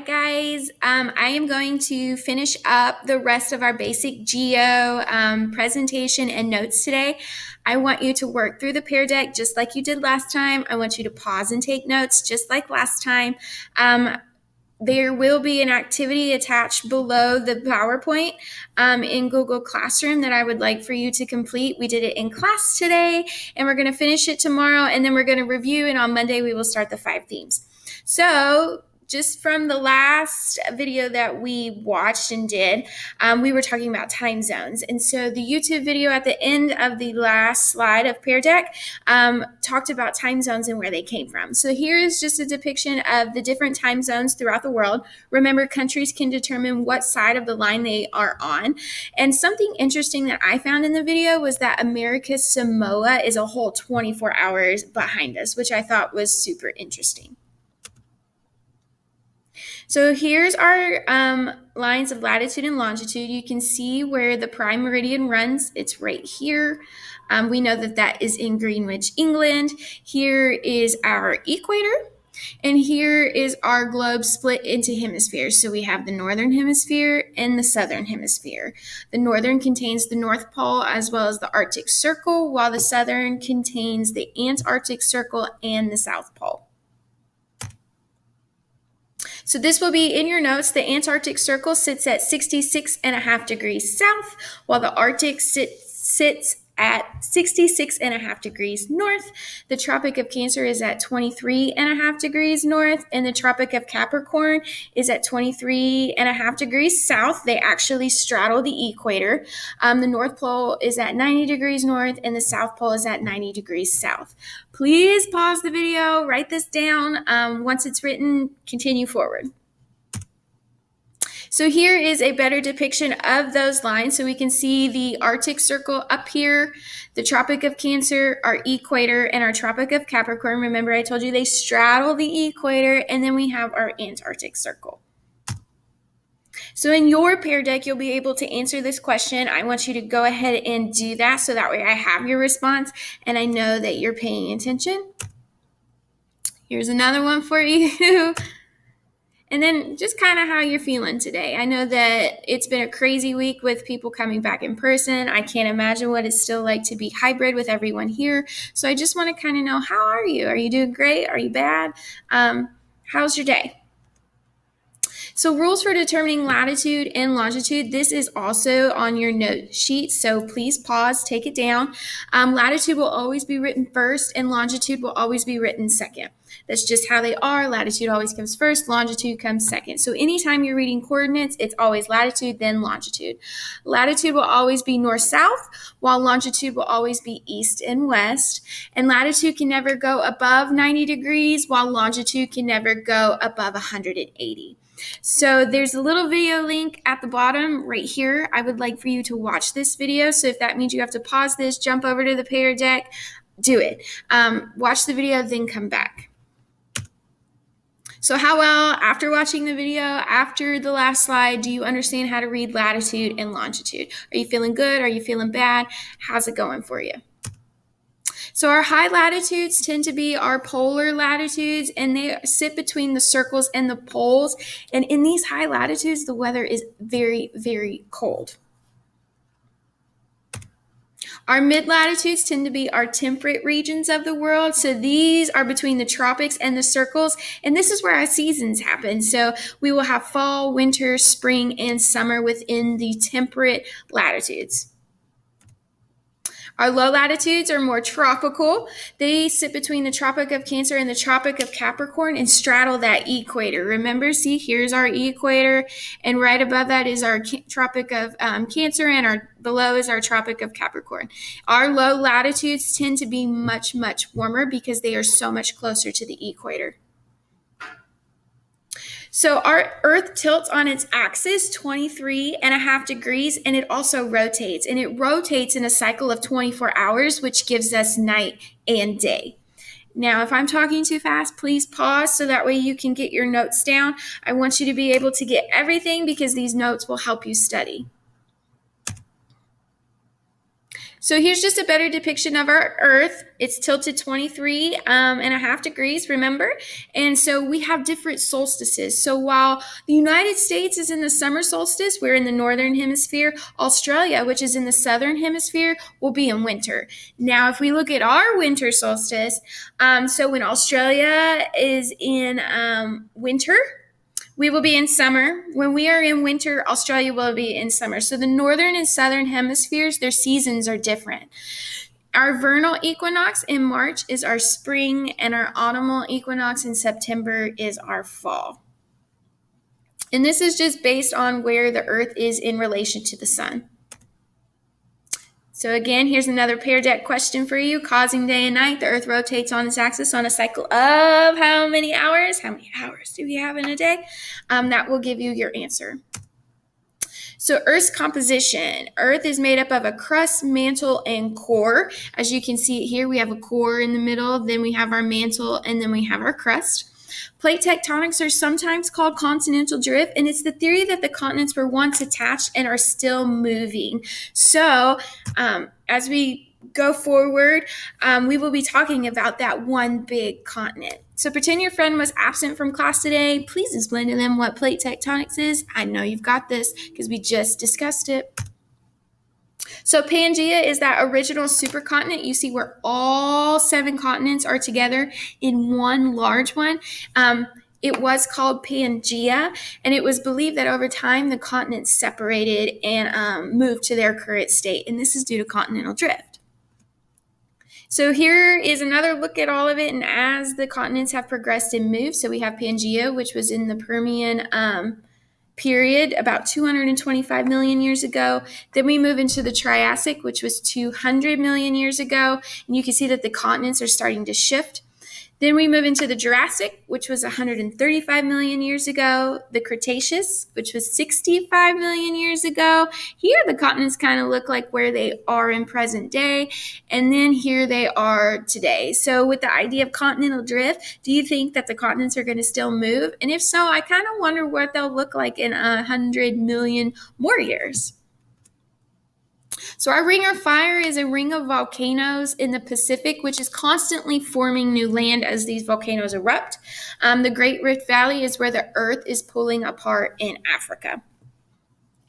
guys, I am going to finish up the rest of our basic geo presentation and notes today. I want you to work through the pear deck just like you did last time. I want you to pause and take notes just like last time. There will be an activity attached below the PowerPoint in Google Classroom that I would like for you to complete. We did it in class today, and we're going to finish it tomorrow, and then we're going to review, and on Monday we will start the 5 themes. So just from the last video that we watched and did, we were talking about time zones. And so the YouTube video at the end of the last slide of Pear Deck talked about time zones and where they came from. So here is just a depiction of the different time zones throughout the world. Remember, countries can determine what side of the line they are on. And something interesting that I found in the video was that America's Samoa is a whole 24 hours behind us, which I thought was super interesting. So here's our lines of latitude and longitude. You can see where the prime meridian runs. It's right here. We know that that is in Greenwich, England. Here is our equator. And here is our globe split into hemispheres. So we have the northern hemisphere and the southern hemisphere. The northern contains the North Pole as well as the Arctic Circle, while the southern contains the Antarctic Circle and the South Pole. So this will be in your notes. The Antarctic Circle sits at 66.5 degrees south, while the Arctic sits at 66.5 degrees north. The Tropic of Cancer is at 23.5 degrees north, and the Tropic of Capricorn is at 23.5 degrees south. They actually straddle the equator. The North Pole is at 90 degrees north, and the South Pole is at 90 degrees south. Please pause the video, write this down. Once it's written, continue forward. So here is a better depiction of those lines. So we can see the Arctic Circle up here, the Tropic of Cancer, our equator, and our Tropic of Capricorn. Remember, I told you they straddle the equator, and then we have our Antarctic Circle. So in your pear deck, you'll be able to answer this question. I want you to go ahead and do that so that way I have your response and I know that you're paying attention. Here's another one for you. And then just kind of how you're feeling today. I know that it's been a crazy week with people coming back in person. I can't imagine what it's still like to be hybrid with everyone here. So I just want to kind of know, how are you? Are you doing great? Are you bad? How's your day? So rules for determining latitude and longitude, this is also on your note sheet, so please pause, take it down. Latitude will always be written first and longitude will always be written second. That's just how they are. Latitude always comes first, longitude comes second. So anytime you're reading coordinates, it's always latitude, then longitude. Latitude will always be north-south, while longitude will always be east and west. And latitude can never go above 90 degrees, while longitude can never go above 180. So there's a little video link at the bottom right here. I would like for you to watch this video. So if that means you have to pause this, jump over to the pear deck, do it. Watch the video, then come back. So how well, after watching the video, after the last slide, do you understand how to read latitude and longitude? Are you feeling good? Are you feeling bad? How's it going for you? So our high latitudes tend to be our polar latitudes, and they sit between the circles and the poles. And in these high latitudes, the weather is very, very cold. Our mid-latitudes tend to be our temperate regions of the world. So these are between the tropics and the circles, and this is where our seasons happen. So we will have fall, winter, spring, and summer within the temperate latitudes. Our low latitudes are more tropical. They sit between the Tropic of Cancer and the Tropic of Capricorn and straddle that equator. Remember, see, here's our equator, and right above that is our Tropic of Cancer, and below is our Tropic of Capricorn. Our low latitudes tend to be much, much warmer because they are so much closer to the equator. So our Earth tilts on its axis 23.5 degrees, and it also rotates. And it rotates in a cycle of 24 hours, which gives us night and day. Now, if I'm talking too fast, please pause so that way you can get your notes down. I want you to be able to get everything because these notes will help you study. So here's just a better depiction of our Earth. It's tilted 23.5 degrees, remember? And so we have different solstices. So while the United States is in the summer solstice, we're in the northern hemisphere. Australia, which is in the southern hemisphere, will be in winter. Now, if we look at our winter solstice, so when Australia is in winter, we will be in summer. When we are in winter, Australia will be in summer. So the northern and southern hemispheres, their seasons are different. Our vernal equinox in March is our spring, and our autumnal equinox in September is our fall. And this is just based on where the Earth is in relation to the sun. So again, here's another Pear Deck question for you. Causing day and night, the Earth rotates on its axis on a cycle of how many hours? How many hours do we have in a day? That will give you your answer. So Earth's composition. Earth is made up of a crust, mantle, and core. As you can see here, we have a core in the middle, then we have our mantle, and then we have our crust. Plate tectonics are sometimes called continental drift, and it's the theory that the continents were once attached and are still moving. So as we go forward, we will be talking about that one big continent. So pretend your friend was absent from class today. Please explain to them what plate tectonics is. I know you've got this because we just discussed it. So Pangea is that original supercontinent you see where all 7 continents are together in one large one. It was called Pangea, and it was believed that over time the continents separated and moved to their current state, and this is due to continental drift. So here is another look at all of it, and as the continents have progressed and moved, so we have Pangea, which was in the Permian period about 225 million years ago. Then we move into the Triassic, which was 200 million years ago, and you can see that the continents are starting to shift. Then we move into the Jurassic, which was 135 million years ago. The Cretaceous, which was 65 million years ago. Here the continents kind of look like where they are in present day. And then here they are today. So with the idea of continental drift, do you think that the continents are going to still move? And if so, I kind of wonder what they'll look like in 100 million more years. So our ring of fire is a ring of volcanoes in the Pacific, which is constantly forming new land as these volcanoes erupt. The Great Rift Valley is where the Earth is pulling apart in Africa.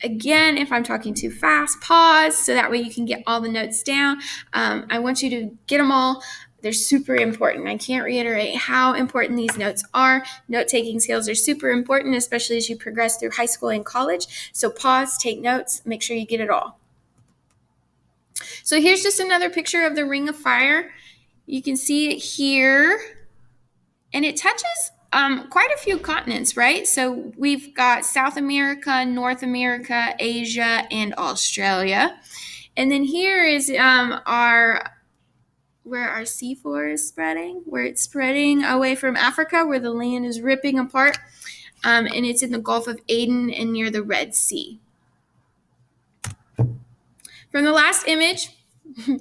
Again, if I'm talking too fast, pause so that way you can get all the notes down. I want you to get them all. They're super important. I can't reiterate how important these notes are. Note-taking skills are super important, especially as you progress through high school and college. So pause, take notes, make sure you get it all. So here's just another picture of the ring of fire. You can see it here, and it touches quite a few continents, right? So we've got South America, North America, Asia, and Australia. And then here is where our seafloor is spreading, where it's spreading away from Africa, where the land is ripping apart, and it's in the Gulf of Aden and near the Red Sea. From the last image, the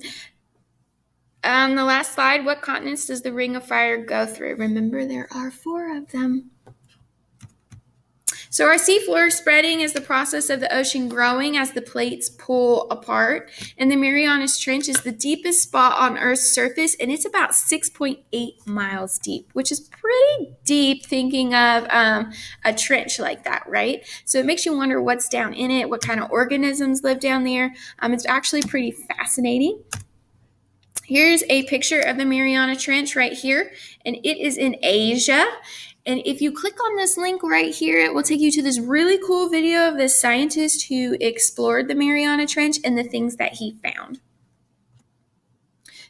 last slide, what continents does the ring of fire go through? Remember, there are 4 of them. So our seafloor spreading is the process of the ocean growing as the plates pull apart. And the Marianas Trench is the deepest spot on Earth's surface, and it's about 6.8 miles deep, which is pretty deep thinking of a trench like that, right? So it makes you wonder what's down in it, what kind of organisms live down there. It's actually pretty fascinating. Here's a picture of the Mariana Trench right here, and it is in Asia. And if you click on this link right here, it will take you to this really cool video of this scientist who explored the Mariana Trench and the things that he found.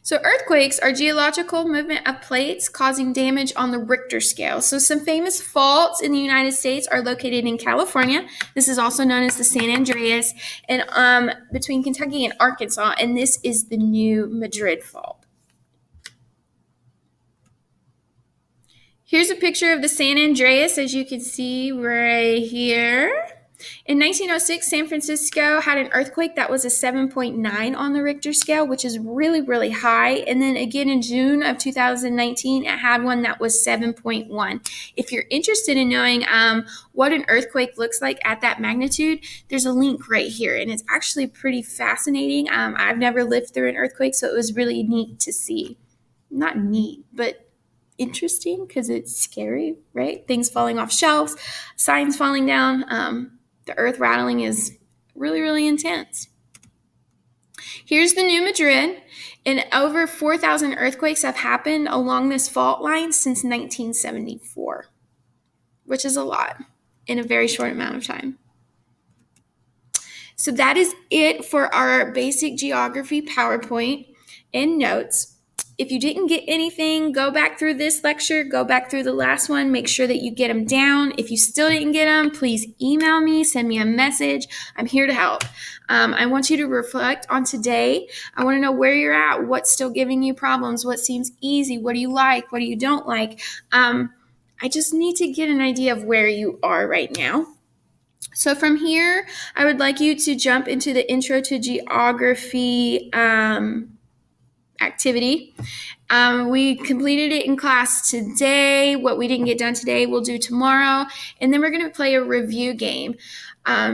So earthquakes are geological movement of plates causing damage on the Richter scale. So some famous faults in the United States are located in California. This is also known as the San Andreas, and between Kentucky and Arkansas, and this is the New Madrid Fault. Here's a picture of the San Andreas, as you can see right here. In 1906, San Francisco had an earthquake that was a 7.9 on the Richter scale, which is really, really high. And then again in June of 2019, it had one that was 7.1. If you're interested in knowing what an earthquake looks like at that magnitude, there's a link right here. And it's actually pretty fascinating. I've never lived through an earthquake, so it was really neat to see. Not neat, but interesting because it's scary, right? Things falling off shelves, signs falling down. The earth rattling is really, really intense. Here's the New Madrid, and over 4,000 earthquakes have happened along this fault line since 1974, which is a lot in a very short amount of time. So that is it for our basic geography PowerPoint and notes. If you didn't get anything, go back through this lecture, go back through the last one, make sure that you get them down. If you still didn't get them, please email me, send me a message. I'm here to help. I want you to reflect on today. I want to know where you're at, what's still giving you problems, what seems easy, what do you like, what do you don't like. I just need to get an idea of where you are right now. So from here, I would like you to jump into the Intro to Geography activity. We completed it in class today. What we didn't get done today, we'll do tomorrow. And then we're going to play a review game.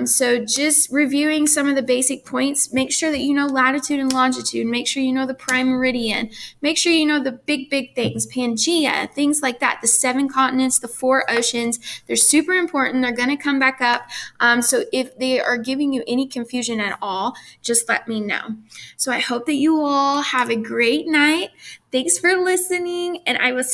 So just reviewing some of the basic points, make sure that you know latitude and longitude, make sure you know the prime meridian, make sure you know the big things, Pangea, things like that, the 7 continents, the 4 oceans. They're super important. They're going to come back up. So if they are giving you any confusion at all, just let me know. So I hope that you all have a great night. Thanks for listening, and I will see